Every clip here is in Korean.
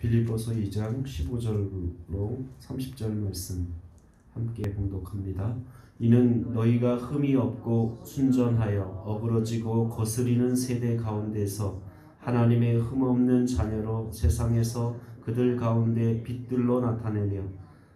빌립보서 2장 15절로 30절 말씀 함께 봉독합니다. 이는 너희가 흠이 없고 순전하여 어그러지고 거스리는 세대 가운데서 하나님의 흠없는 자녀로 세상에서 그들 가운데 빛들로 나타내며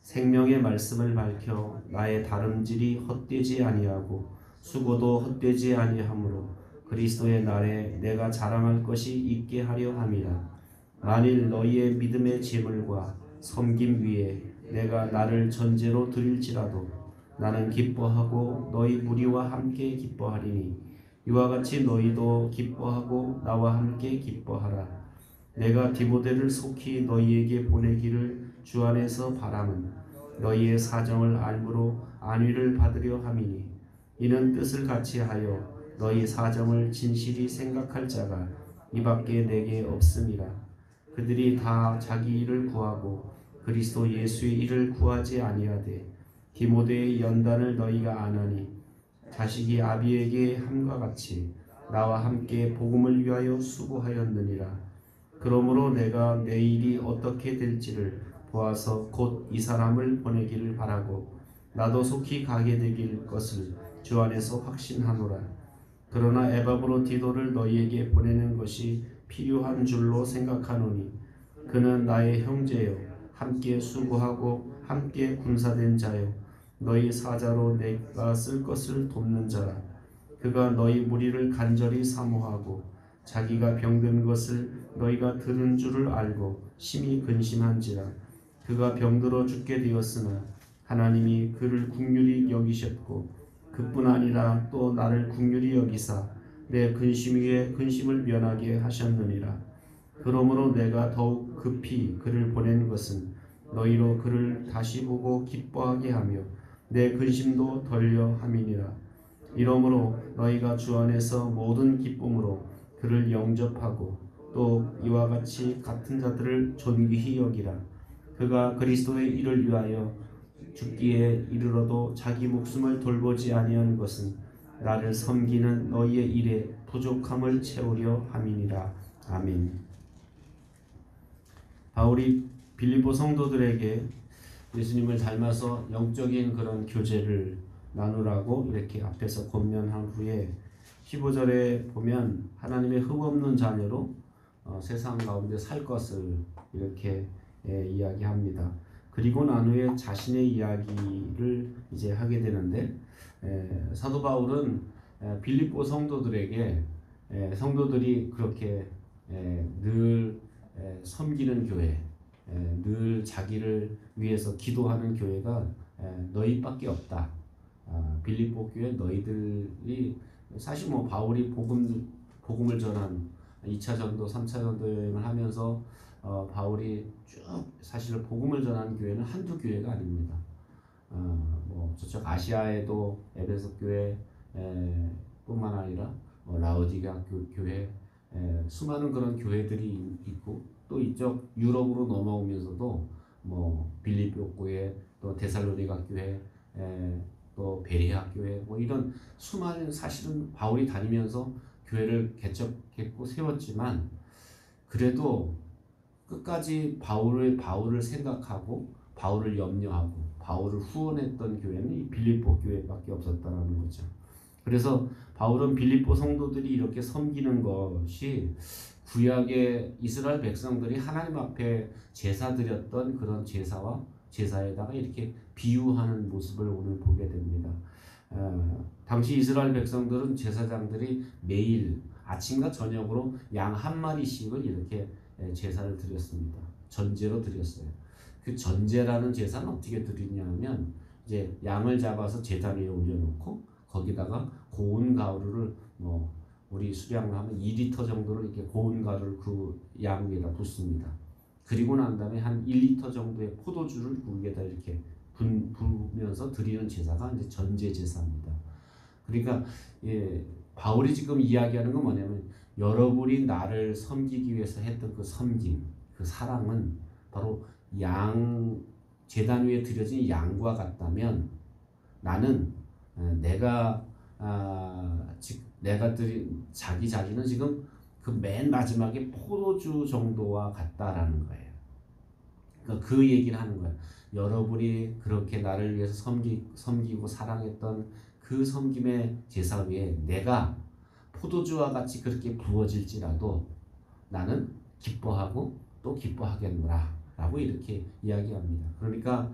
생명의 말씀을 밝혀 나의 다름질이 헛되지 아니하고 수고도 헛되지 아니하므로 그리스도의 날에 내가 자랑할 것이 있게 하려 함이라. 만일 너희의 믿음의 제물과 섬김 위에 내가 나를 전제로 드릴지라도 나는 기뻐하고 너희 무리와 함께 기뻐하리니 이와 같이 너희도 기뻐하고 나와 함께 기뻐하라. 내가 디모데를 속히 너희에게 보내기를 주 안에서 바람은 너희의 사정을 알므로 안위를 받으려 함이니 이는 뜻을 같이 하여 너희 사정을 진실히 생각할 자가 이밖에 내게 없음이라. 그들이 다 자기 일을 구하고 그리스도 예수의 일을 구하지 아니하되 디모데의 연단을 너희가 아나니 자식이 아비에게 함과 같이 나와 함께 복음을 위하여 수고하였느니라. 그러므로 내가 내 일이 어떻게 될지를 보아서 곧 이 사람을 보내기를 바라고 나도 속히 가게 되길 것을 주 안에서 확신하노라. 그러나 에바브로디도를 너희에게 보내는 것이 필요한 줄로 생각하노니 그는 나의 형제요 함께 수고하고 함께 군사된 자요 너희 사자로 내가 쓸 것을 돕는 자라. 그가 너희 무리를 간절히 사모하고 자기가 병든 것을 너희가 들은 줄을 알고 심히 근심한지라. 그가 병들어 죽게 되었으나 하나님이 그를 긍휼히 여기셨고 그뿐 아니라 또 나를 긍휼히 여기사 내 근심 위에 근심을 면하게 하셨느니라. 그러므로 내가 더욱 급히 그를 보낸 것은 너희로 그를 다시 보고 기뻐하게 하며 내 근심도 덜려 함이니라. 이러므로 너희가 주 안에서 모든 기쁨으로 그를 영접하고 또 이와 같이 같은 자들을 존귀히 여기라. 그가 그리스도의 일을 위하여 죽기에 이르러도 자기 목숨을 돌보지 아니한 것은 나를 섬기는 너희의 일에 부족함을 채우려 함이니라. 아멘. 바울이 빌립보 성도들에게 예수님을 닮아서 영적인 그런 교제를 나누라고 이렇게 앞에서 권면한 후에 15절에 보면 하나님의 흠없는 자녀로 세상 가운데 살 것을 이렇게 이야기합니다. 그리고 난 후에 자신의 이야기를 이제 하게 되는데 사도 바울은 빌립보 성도들에게 성도들이 그렇게 늘 섬기는 교회, 늘 자기를 위해서 기도하는 교회가 너희밖에 없다. 빌립보 교회 너희들이 사실 뭐 바울이 복음을 전한 2차 전도, 3차 전도 여행을 하면서 바울이 쭉 사실 복음을 전한 교회는 한두 교회가 아닙니다. 뭐 저쪽 아시아에도 에베소 교회 뿐만 아니라 라오디게아 교회 수많은 그런 교회들이 있고 또 이쪽 유럽으로 넘어오면서도 뭐 빌립보 교회 또 데살로니가 교회 또 베레아 교회 뭐 이런 수많은 사실은 바울이 다니면서 교회를 개척했고 세웠지만 그래도 끝까지 바울을 생각하고 바울을 염려하고 바울을 후원했던 교회는 이 빌립보 교회밖에 없었다는 거죠. 그래서 바울은 빌립보 성도들이 이렇게 섬기는 것이 구약의 이스라엘 백성들이 하나님 앞에 제사 드렸던 그런 제사에다가 이렇게 비유하는 모습을 오늘 보게 됩니다. 당시 이스라엘 백성들은 제사장들이 매일 아침과 저녁으로 양 한 마리씩을 이렇게 제사를 드렸습니다. 전제로 드렸어요. 그 전제라는 제사는 어떻게 드리냐면 이제 양을 잡아서 제단 위에 올려놓고 거기다가 고운 가루를 뭐 우리 수량을 하면 2리터 정도를 이렇게 고운 가루를 그 양 위에다 붓습니다. 그리고 난 다음에 한 1리터 정도의 포도주를 그 위에다 이렇게 부으면서 드리는 제사가 이제 전제 제사입니다. 그러니까 바울이 지금 이야기하는 건 뭐냐면 여러분이 나를 섬기기 위해서 했던 그 섬김, 그 사랑은 바로 제단 위에 드려진 양과 같다면 나는 내가 드린 자기는 지금 그 맨 마지막에 포도주 정도와 같다라는 거예요. 그러니까 그 얘기를 하는 거야. 여러분이 그렇게 나를 위해서 섬기고 사랑했던 그 섬김의 제사 위에 내가 포도주와 같이 그렇게 부어질지라도 나는 기뻐하고 또 기뻐하겠노라 라고 이렇게 이야기합니다. 그러니까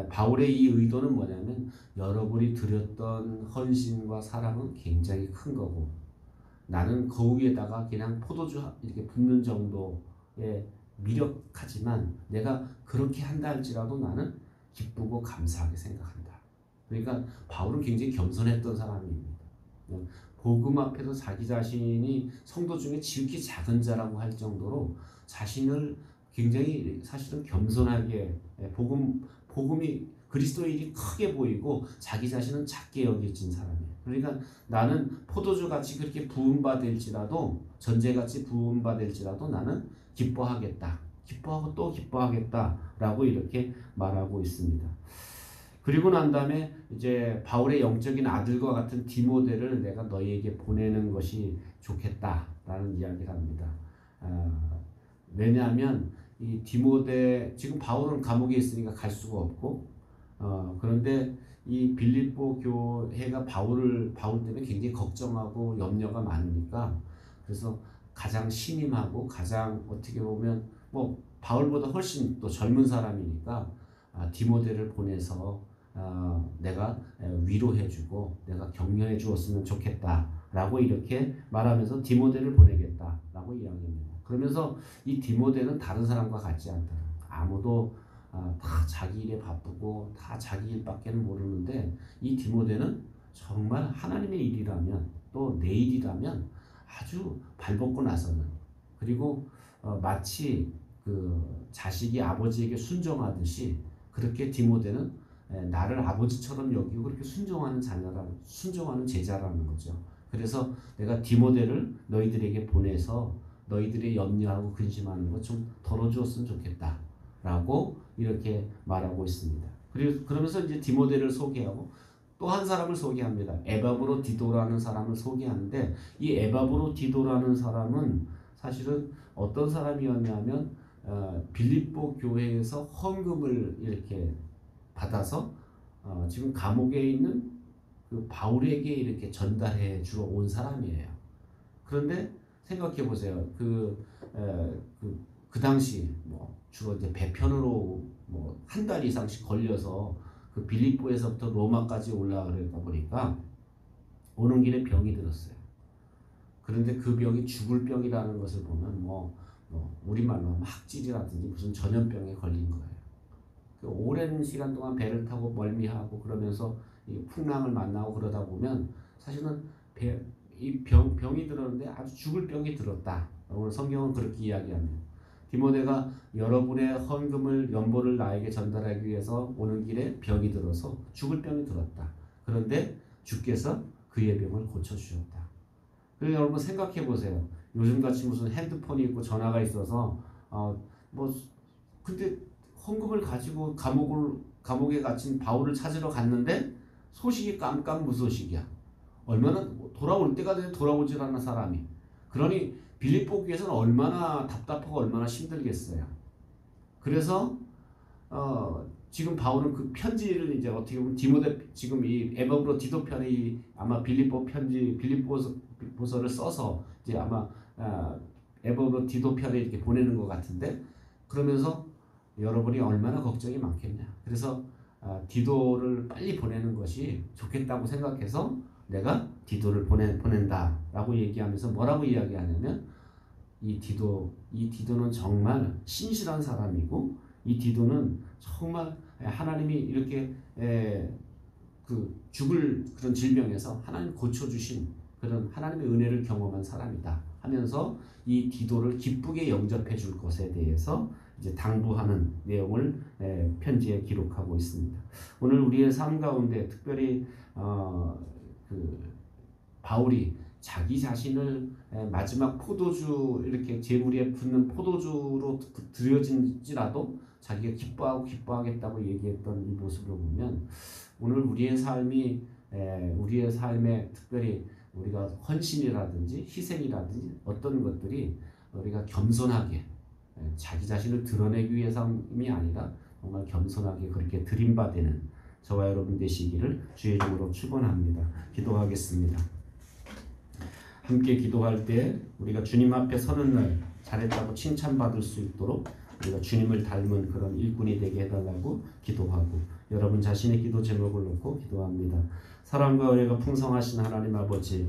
바울의 이 의도는 뭐냐면 여러분이 드렸던 헌신과 사랑은 굉장히 큰 거고 나는 그 위에다가 그냥 포도주 이렇게 붓는 정도의 미력하지만 내가 그렇게 한다 할지라도 나는 기쁘고 감사하게 생각한다. 그러니까 바울은 굉장히 겸손했던 사람입니다. 복음 앞에서 자기 자신이 성도 중에 지극히 작은 자라고 할 정도로 자신을 굉장히 사실은 겸손하게 복음이 그리스도의 일이 크게 보이고 자기 자신은 작게 여겨진 사람이에요. 그러니까 나는 포도주같이 그렇게 부음받을지라도 전제같이 부음받을지라도 나는 기뻐하겠다. 기뻐하고 또 기뻐하겠다라고 이렇게 말하고 있습니다. 그리고 난 다음에 이제 바울의 영적인 아들과 같은 디모데를 내가 너희에게 보내는 것이 좋겠다라는 이야기를 합니다. 왜냐하면 이 디모데 지금 바울은 감옥에 있으니까 갈 수가 없고 그런데 이 빌립보 교회가 바울 때문에 굉장히 걱정하고 염려가 많으니까 그래서 가장 신임하고 가장 어떻게 보면 뭐 바울보다 훨씬 또 젊은 사람이니까 디모데를 보내서 내가 위로해주고 내가 격려해 주었으면 좋겠다라고 이렇게 말하면서 디모데를 보내겠다라고 이야기합니다. 그러면서 이 디모데는 다른 사람과 같지 않다. 아무도 다 자기 일에 바쁘고 다 자기 일밖에 모르는데 이 디모데는 정말 하나님의 일이라면 또 내 일이라면 아주 발벗고 나서는 그리고 마치 그 자식이 아버지에게 순종하듯이 그렇게 디모데는 나를 아버지처럼 여기고 그렇게 순종하는 제자라는 거죠. 그래서 내가 디모데를 너희들에게 보내서 너희들의 염려하고 근심하는 것 좀 덜어주었으면 좋겠다라고 이렇게 말하고 있습니다. 그리고 그러면서 이제 디모데를 소개하고 또 한 사람을 소개합니다. 에바브로디도라는 사람을 소개하는데 이 에바브로디도라는 사람은 사실은 어떤 사람이었냐면 빌립보 교회에서 헌금을 이렇게 받아서 지금 감옥에 있는 그 바울에게 이렇게 전달해 주러 온 사람이에요. 그런데 생각해 보세요. 그 당시 뭐 주로 이제 배편으로 뭐 한 달 이상씩 걸려서 그 빌립보에서부터 로마까지 올라가려다 보니까 오는 길에 병이 들었어요. 그런데 그 병이 죽을 병이라는 것을 보면 뭐 우리말로 하면 학질이라든지 무슨 전염병에 걸린 거예요. 그 오랜 시간 동안 배를 타고 멀미하고 그러면서 이 풍랑을 만나고 그러다 보면 사실은 이 병이 들었는데 아주 죽을 병이 들었다. 오늘 성경은 그렇게 이야기합니다. 디모데가 여러분의 헌금을 연보를 나에게 전달하기 위해서 오는 길에 병이 들어서 죽을 병이 들었다. 그런데 주께서 그의 병을 고쳐주셨다. 그래서 여러분 생각해 보세요. 요즘같이 무슨 핸드폰이 있고 전화가 있어서 근데 헌금을 가지고 감옥에 갇힌 바울을 찾으러 갔는데 소식이 깜깜무소식이야. 얼마나 돌아올 때가 되면 돌아오질 않는 사람이. 그러니 빌립보 교회에서는 얼마나 답답하고 얼마나 힘들겠어요. 그래서 지금 바울은 그 편지를 이제 어떻게 보면 디모데 지금 이 에바브로디도 편이 아마 빌립보서를 써서 이제 아마 에바브로디도 편에 이렇게 보내는 것 같은데 그러면서 여러분이 얼마나 걱정이 많겠냐. 그래서 디도를 빨리 보내는 것이 좋겠다고 생각해서 내가 디도를 보낸다라고 얘기하면서 뭐라고 이야기하냐면 이 디도는 정말 신실한 사람이고 이 디도는 정말 하나님이 이렇게 그 죽을 그런 질병에서 하나님 고쳐주신 그런 하나님의 은혜를 경험한 사람이다 하면서 이 디도를 기쁘게 영접해 줄 것에 대해서 이제 당부하는 내용을 편지에 기록하고 있습니다. 오늘 우리의 삶 가운데 특별히 그 바울이 자기 자신을 마지막 포도주 이렇게 제물에 붓는 포도주로 드려진지라도 자기가 기뻐하겠다고 얘기했던 이 모습을 보면 오늘 우리의 삶에 특별히 우리가 헌신이라든지 희생이라든지 어떤 것들이 우리가 겸손하게 자기 자신을 드러내기 위해서이 아니라 정말 겸손하게 그렇게 드림받는 저와 여러분 되시기를 주의 이름으로 축원합니다. 기도하겠습니다. 함께 기도할 때 우리가 주님 앞에 서는 날 잘했다고 칭찬받을 수 있도록 우리가 주님을 닮은 그런 일꾼이 되게 해달라고 기도하고 여러분 자신의 기도 제목을 놓고 기도합니다. 사랑과 은혜가 풍성하신 하나님 아버지,